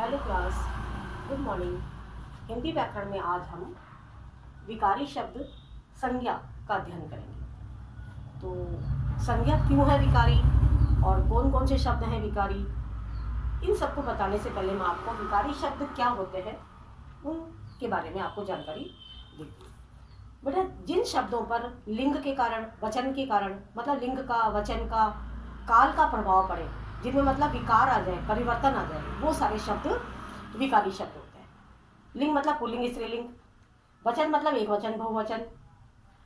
Hello class, good morning. Hindi व्याकरण में आज हम विकारी शब्द संज्ञा का अध्ययन करेंगे। तो संज्ञा क्यों है विकारी और कौन कौन से शब्द हैं विकारी, इन सबको बताने से पहले मैं आपको विकारी शब्द क्या होते हैं उनके बारे में आपको जानकारी देती हूँ। बेटा, जिन शब्दों पर लिंग के कारण, वचन के कारण, मतलब लिंग का, वचन का, काल का प्रभाव पड़े, जिनमें मतलब विकार आ जाए, परिवर्तन आ जाए, वो सारे शब्द विकारी शब्द होते हैं। लिंग मतलब पुल्लिंग, स्त्रीलिंग, वचन मतलब एक वचन, बहुवचन,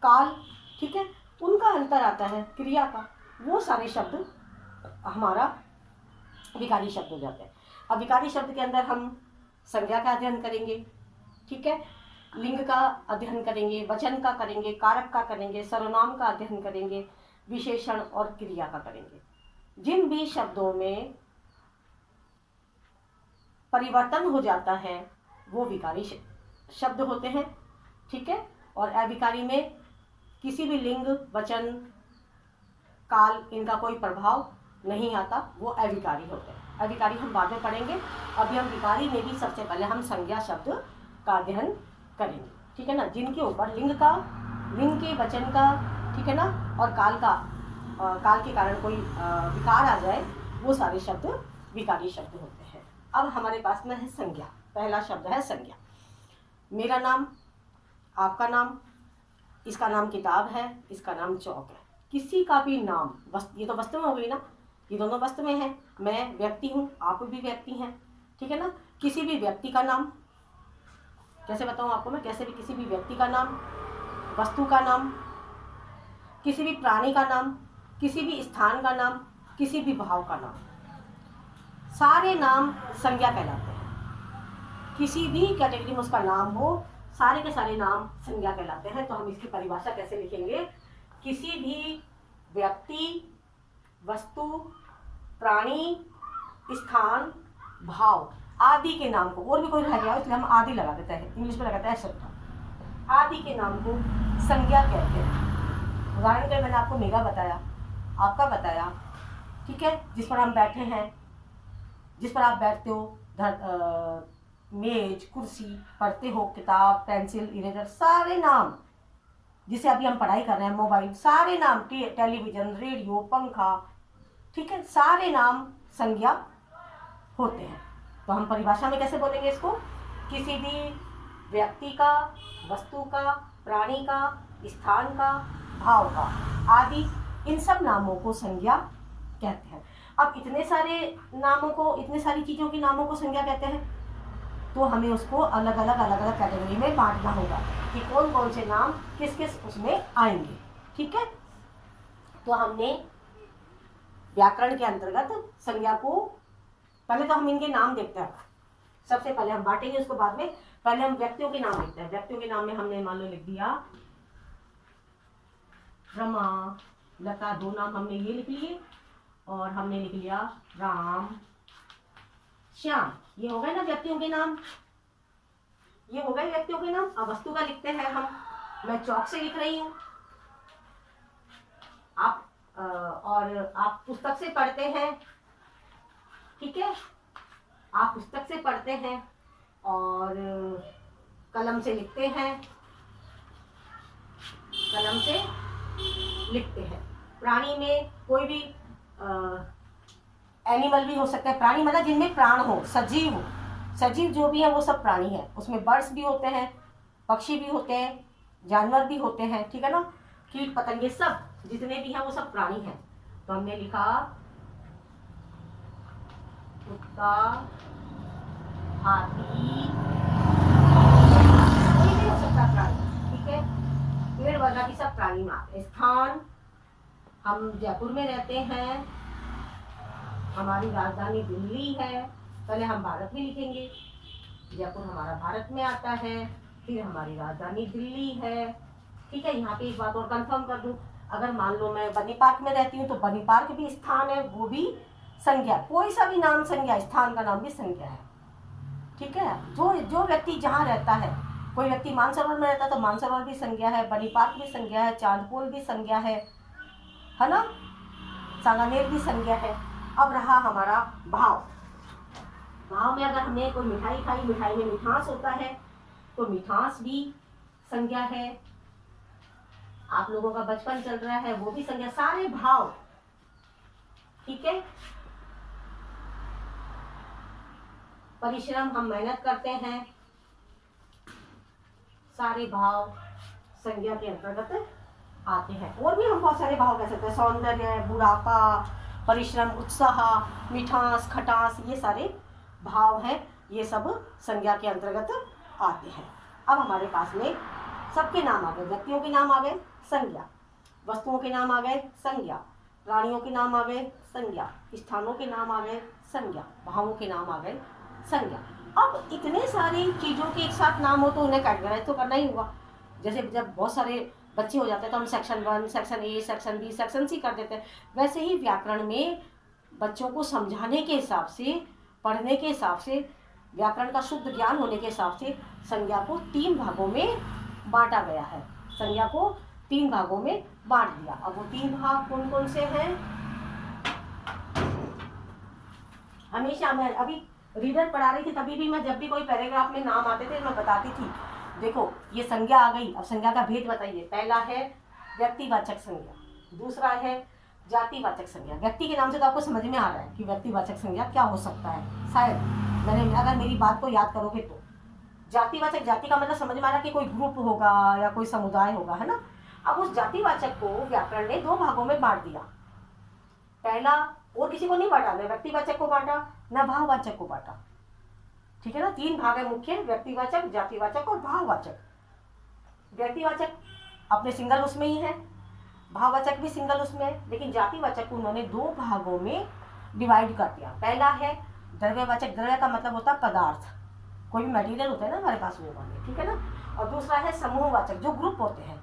काल, ठीक है, उनका अंतर आता है क्रिया का, वो सारे शब्द हमारा विकारी शब्द हो जाते हैं। अब विकारी शब्द के अंदर हम संज्ञा का अध्ययन करेंगे, ठीक है, लिंग का अध्ययन करेंगे, वचन का करेंगे, कारक का करेंगे, सर्वनाम का अध्ययन करेंगे, विशेषण और क्रिया का करेंगे। जिन भी शब्दों में परिवर्तन हो जाता है वो विकारी शब्द होते हैं, ठीक है। और अविकारी में किसी भी लिंग, वचन, काल, इनका कोई प्रभाव नहीं आता, वो अविकारी होते हैं। अविकारी हम बाद में पढ़ेंगे। अभी हम विकारी में भी सबसे पहले हम संज्ञा शब्द का अध्ययन करेंगे, ठीक है ना, जिनके ऊपर लिंग का, लिंग के, वचन का, ठीक है ना, और काल का, काल के कारण कोई विकार आ जाए, वो सारे शब्द विकारी शब्द होते हैं। अब हमारे पास में है संज्ञा। पहला शब्द है संज्ञा। मेरा नाम, आपका नाम, इसका नाम किताब है, इसका नाम चौक है। किसी का भी नाम, ये तो वस्तु में हो गई ना, ये दोनों वस्तु में है। मैं व्यक्ति हूँ, आप भी व्यक्ति हैं, ठीक है ना। किसी भी व्यक्ति का नाम, कैसे बताऊँ आपको मैं, कैसे भी किसी भी व्यक्ति का नाम, वस्तु का नाम, किसी भी प्राणी का नाम, किसी भी स्थान का नाम, किसी भी भाव का नाम, सारे नाम संज्ञा कहलाते हैं। किसी भी कैटेगरी में उसका नाम हो, सारे के सारे नाम संज्ञा कहलाते हैं। तो हम इसकी परिभाषा कैसे लिखेंगे? किसी भी व्यक्ति, वस्तु, प्राणी, स्थान, भाव आदि के नाम को, और भी कोई रह गया इसलिए हम आदि लगा देते हैं, इंग्लिश में लगाते हैं शब्द, आदि के नाम को संज्ञा कहते हैं। उदाहरण के लिए मैंने आपको मेरा बताया, आपका बताया, ठीक है, जिस पर हम बैठे हैं, जिस पर आप बैठते हो, मेज, कुर्सी, पढ़ते हो, किताब, पेंसिल, इरेजर, सारे नाम, जिसे अभी हम पढ़ाई कर रहे हैं, मोबाइल, सारे नाम, टेलीविजन, रेडियो, पंखा, ठीक है, सारे नाम संज्ञा होते हैं। तो हम परिभाषा में कैसे बोलेंगे इसको? किसी भी व्यक्ति का, वस्तु का, प्राणी का, स्थान का, भाव का, आदि, इन सब नामों को संज्ञा कहते हैं। अब इतने सारे नामों को, इतने सारी चीज़ों के नामों को संज्ञा कहते हैं, तो हमें उसको अलग अलग कैटेगरी में बांटना होगा कि कौन कौन से नाम किस किस उसमें आएंगे, ठीक है। तो हमने व्याकरण के अंतर्गत संज्ञा को, पहले तो हम इनके नाम देखते हैं, सबसे पहले हम बांटेंगे, उसको बाद में। पहले हम व्यक्तियों के नाम लिखते हैं। व्यक्तियों के नाम में हमने मान लो लिख दिया रमा, लता, दो नाम हमने ये लिख लिए, और हमने लिख लिया राम, श्याम। ये हो गए ना व्यक्तियों के नाम, ये हो गए व्यक्तियों के नाम। अब वस्तु का लिखते हैं हम, मैं चौक से लिख रही हूँ, आप और आप पुस्तक से पढ़ते हैं, ठीक है, आप पुस्तक से पढ़ते हैं और कलम से लिखते हैं, कलम से लिखते हैं। प्राणी में कोई भी एनिमल भी हो सकता है, प्राणी मतलब जिनमें प्राण हो, सजीव हो, सजीव जो भी है वो सब प्राणी है। उसमें बर्ड्स भी होते हैं, पक्षी भी होते हैं, जानवर भी होते हैं, ठीक है ना, कीट पतंगे, सब जितने भी हैं वो सब प्राणी हैं। तो हमने लिखा कुत्ता, हाथी, कोई भी हो सकता प्राणी, ठीक है, पेड़ वगैरह भी सब प्राणी में आते हैं। स्थान, हम जयपुर में रहते हैं, हमारी राजधानी दिल्ली है, पहले हम भारत में लिखेंगे, जयपुर हमारा भारत में आता है, फिर हमारी राजधानी दिल्ली है, ठीक है। यहाँ पे एक बात और कंफर्म कर दूँ, अगर मान लो मैं बनी पार्क में रहती हूँ तो बनी पार्क भी स्थान है, वो भी संज्ञा, कोई सा भी नाम संज्ञा, स्थान का नाम भी संज्ञा है, ठीक है। जो व्यक्ति जहाँ रहता है, कोई व्यक्ति मानसरोवर में रहता है तो मानसरोवर भी संज्ञा है, बनी पार्क भी संज्ञा है, चांदपोल भी संज्ञा है ना, सांगानेर भी संज्ञा है। अब रहा हमारा भाव। भाव में अगर हमने कोई मिठाई खाई, मिठाई में मिठास होता है, तो मिठास भी संज्ञा है। आप लोगों का बचपन चल रहा है, वो भी संज्ञा, सारे भाव, ठीक है। परिश्रम, हम मेहनत करते हैं, सारे भाव संज्ञा के अंतर्गत आते हैं। और भी हम बहुत सारे भाव कह सकते हैं, सौंदर्य, बुढ़ापा, परिश्रम, उत्साह, मिठास, खटास, ये सारे भाव हैं, ये सब संज्ञा के अंतर्गत आते हैं। अब हमारे पास में सबके नाम आ गए, व्यक्तियों के नाम आ गए संज्ञा, वस्तुओं के नाम आ गए संज्ञा, प्राणियों के नाम आ गए संज्ञा, स्थानों के नाम आ गए संज्ञा, भावों के नाम आ गए संज्ञा। अब इतने सारी चीज़ों के एक साथ नाम हो तो उन्हें कैटेगराइज तो करना ही होगा। जैसे जब बहुत सारे बच्चे हो जाते हैं तो हम section 1, section A, section B, section C कर देते हैं। वैसे ही व्याकरण में बच्चों को समझाने के हिसाब से, पढ़ने के हिसाब से, व्याकरण का शुद्ध ज्ञान होने के हिसाब से संज्ञा को 3 भागों में बांटा गया है। संज्ञा को 3 भागों में बांट दिया। अब वो 3 भाग कौन कौन से हैं? हमेशा मैं अभी रीडर पढ़ा रही थी, तभी भी मैं जब भी कोई पैराग्राफ में नाम आते थे मैं बताती थी, देखो ये संज्ञा आ गई। अब संज्ञा का भेद बताइए। पहला है व्यक्तिवाचक संज्ञा, दूसरा है जातिवाचक संज्ञा। व्यक्ति के नाम से तो आपको समझ में आ रहा है कि व्यक्तिवाचक संज्ञा क्या हो सकता है, शायद मैंने अगर मेरी बात को याद करोगे तो। जातिवाचक, जाति का मतलब समझ में आ रहा है कि कोई ग्रुप होगा या कोई समुदाय होगा, है ना। अब उस जातिवाचक को व्याकरण ने 2 भागों में बांट दिया। पहला, और किसी को नहीं बांटा, न व्यक्तिवाचक को बांटा न भाववाचक को बांटा, ठीक है ना। 3 भाग है मुख्य, व्यक्तिवाचक, जातिवाचक और भाववाचक। व्यक्तिवाचक अपने सिंगल उसमें ही है, भाववाचक भी सिंगल उसमें है, लेकिन जातिवाचक को उन्होंने 2 भागों में डिवाइड कर दिया। पहला है द्रव्यवाचक, द्रव्य का मतलब होता है पदार्थ, कोई भी मटेरियल होता है ना हमारे पास, वो वाले, ठीक है ना। और दूसरा है समूहवाचक, जो ग्रुप होते हैं।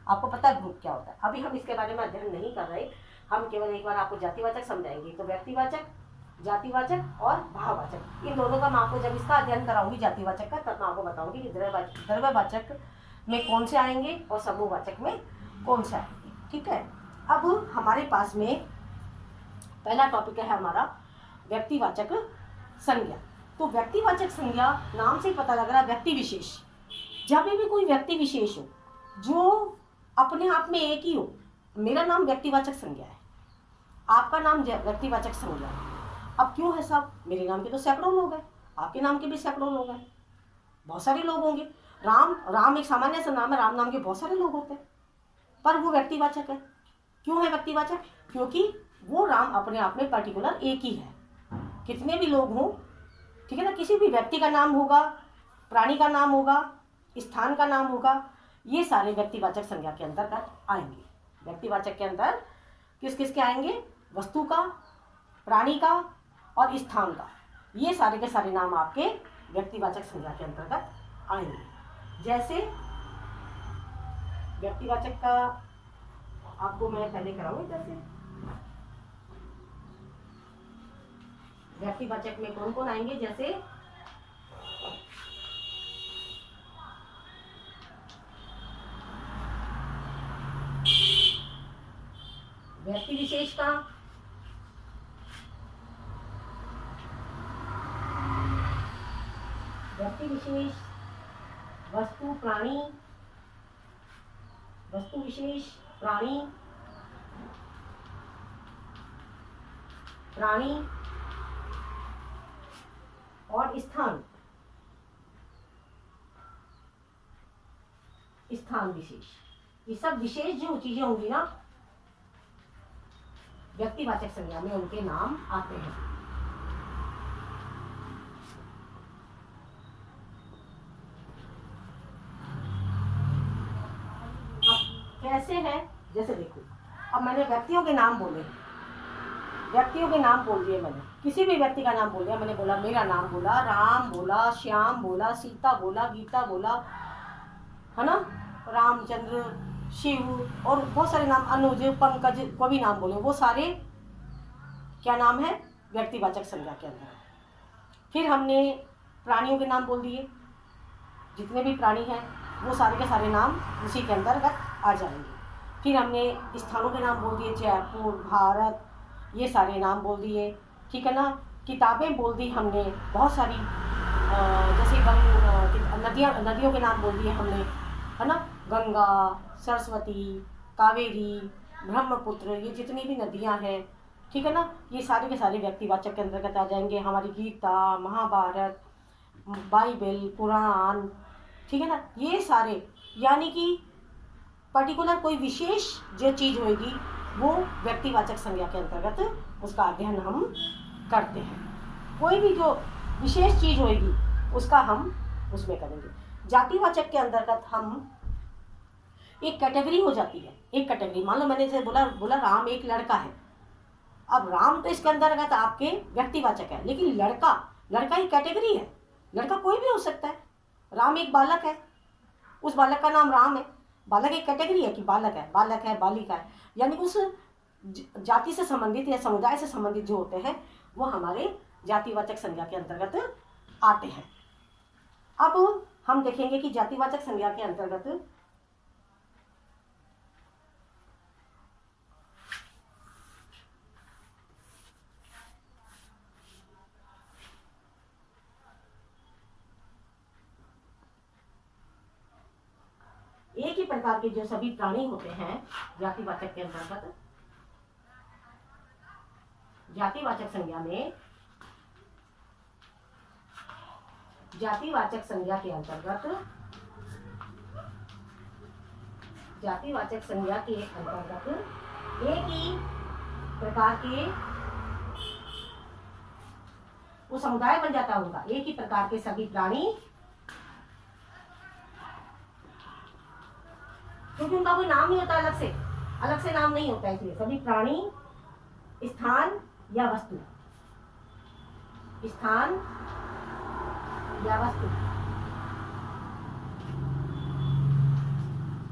आपको पता है ग्रुप क्या होता है। अभी हम इसके बारे में अध्ययन नहीं कर रहे, हम केवल एक बार आपको जातिवाचक समझाएंगे। तो व्यक्तिवाचक, जातिवाचक और भाववाचक, इन दोनों का मैं आपको जब इसका अध्ययन कराऊंगी जातिवाचक का, तब मैं आपको बताऊंगी कि द्रव्यवाचक में कौन से आएंगे और समूहवाचक में कौन से आएंगे, ठीक है। अब हमारे पास में पहला टॉपिक है हमारा व्यक्तिवाचक संज्ञा। तो व्यक्तिवाचक संज्ञा नाम से पता लग रहा है व्यक्ति विशेष। जब भी कोई व्यक्ति विशेष हो जो अपने आप में एक ही हो, मेरा नाम व्यक्तिवाचक संज्ञा है, आपका नाम व्यक्तिवाचक संज्ञा है। अब क्यों है साहब, मेरे नाम के तो सैकड़ों लोग हैं, आपके नाम के भी सैकड़ों लोग हैं, बहुत सारे लोग होंगे। राम एक सामान्य सा नाम है, राम नाम के बहुत सारे लोग होते हैं, पर वो व्यक्तिवाचक है। क्यों है व्यक्तिवाचक? क्योंकि वो राम अपने आप में पर्टिकुलर एक ही है। कितने भी लोग हों, ठीक है ना, किसी भी व्यक्ति का नाम होगा, प्राणी का नाम होगा, स्थान का नाम होगा, ये सारे व्यक्तिवाचक संज्ञा के अंतर्गत आएंगे। व्यक्तिवाचक के अंदर किस किस के आएंगे? वस्तु का, प्राणी का और स्थान का, ये सारे के सारे नाम आपके व्यक्तिवाचक संज्ञा के अंतर्गत आएंगे। जैसे व्यक्तिवाचक का आपको मैं पहले कराऊंगी। जैसे व्यक्तिवाचक में कौन कौन आएंगे? जैसे व्यक्ति विशेष का, व्यक्ति विशेष, वस्तु प्राणी, वस्तु विशेष, प्राणी, प्राणी और स्थान, स्थान विशेष। ये सब विशेष जो चीजें होंगी ना व्यक्तिवाचक संज्ञा में, उनके नाम आते हैं। अब कैसे है? जैसे देखो, अब मैंने व्यक्तियों के नाम बोले, व्यक्तियों के नाम बोल दिए मैंने, किसी भी व्यक्ति का नाम बोल दिया मैंने, बोला मेरा नाम बोला, राम बोला, श्याम बोला, सीता बोला, गीता बोला, है ना, रामचंद्र, शिव और बहुत सारे नाम, अनुज, पंकज, को भी नाम बोले, वो सारे क्या नाम है? व्यक्तिवाचक संज्ञा के अंदर। फिर हमने प्राणियों के नाम बोल दिए, जितने भी प्राणी हैं वो सारे के सारे नाम उसी के अंतर्गत आ जाएंगे। फिर हमने स्थानों के नाम बोल दिए, जयपुर, भारत, ये सारे नाम बोल दिए, ठीक है ना। किताबें बोल दी हमने, बहुत सारी जैसे नदियों के नाम बोल दिए हमने, है ना, गंगा, सरस्वती, कावेरी, ब्रह्मपुत्र, ये जितनी भी नदियां हैं, ठीक है ना, ये सारे के सारे व्यक्तिवाचक के अंतर्गत आ जाएंगे। हमारी गीता, महाभारत, बाइबल, कुरान, ठीक है ना, ये सारे, यानी कि पर्टिकुलर कोई विशेष जो चीज़ होगी वो व्यक्तिवाचक संज्ञा के अंतर्गत उसका अध्ययन हम करते हैं। कोई भी जो विशेष चीज़ होगी उसका हम उसमें करेंगे। जातिवाचक के अंतर्गत हम एक कैटेगरी हो जाती है, एक कैटेगरी, मान लो मैंने जैसे बोला राम एक लड़का है। अब राम तो इसके अंतर्गत आपके व्यक्तिवाचक है, लेकिन लड़का एक कैटेगरी है, लड़का कोई भी हो सकता है। राम एक बालक है, उस बालक का नाम राम है। बालक एक कैटेगरी है कि बालक है, बालिका है, यानी उस जाति से संबंधित या समुदाय से संबंधित जो होते हैं वो हमारे जातिवाचक संज्ञा के अंतर्गत आते हैं। अब हम देखेंगे कि जातिवाचक संज्ञा के अंतर्गत एक ही प्रकार के जो सभी प्राणी होते हैं जातिवाचक के अंतर्गत, जातिवाचक संज्ञा में, जातिवाचक संज्ञा के अंतर्गत, जातिवाचक संज्ञा के अंतर्गत एक ही प्रकार के वो समुदाय बन जाता है उनका, एक ही प्रकार के सभी प्राणी, क्योंकि उनका कोई नाम नहीं होता, अलग से नाम नहीं होता है, इसलिए सभी प्राणी, स्थान या वस्तु, स्थान या वस्तु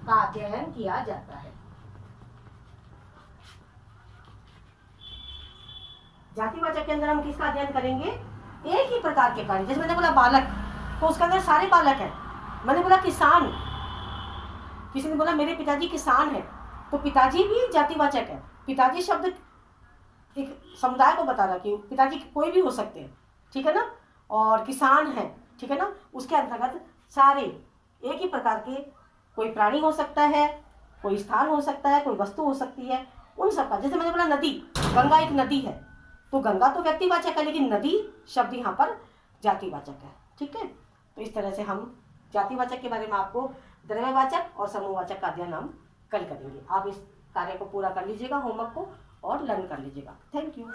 का अध्ययन किया जाता है। जातिवाचक के अंदर हम किसका अध्ययन करेंगे? एक ही प्रकार के प्राणी, जैसे मैंने बोला बालक, तो उसके अंदर सारे बालक हैं। मैंने बोला किसान, किसी ने बोला मेरे पिताजी किसान है, तो पिताजी भी जातिवाचक है। पिताजी शब्द एक समुदाय को बता रहा कि पिताजी कोई भी हो सकते हैं, ठीक है ना, और किसान है, ठीक है ना, उसके अंतर्गत सारे एक ही प्रकार के, कोई प्राणी हो सकता है, कोई स्थान हो सकता है, कोई वस्तु हो सकती है, उन सबका। जैसे मैंने बोला नदी, गंगा एक नदी है, तो गंगा तो व्यक्तिवाचक है, लेकिन नदी शब्द यहाँ पर जातिवाचक है, ठीक है। तो इस तरह से हम जातिवाचक के बारे में आपको द्रव्यवाचक और समूहवाचक का अध्ययन हम कल करेंगे। आप इस कार्य को पूरा कर लीजिएगा, होमवर्क को, और लर्न कर लीजिएगा। Thank you.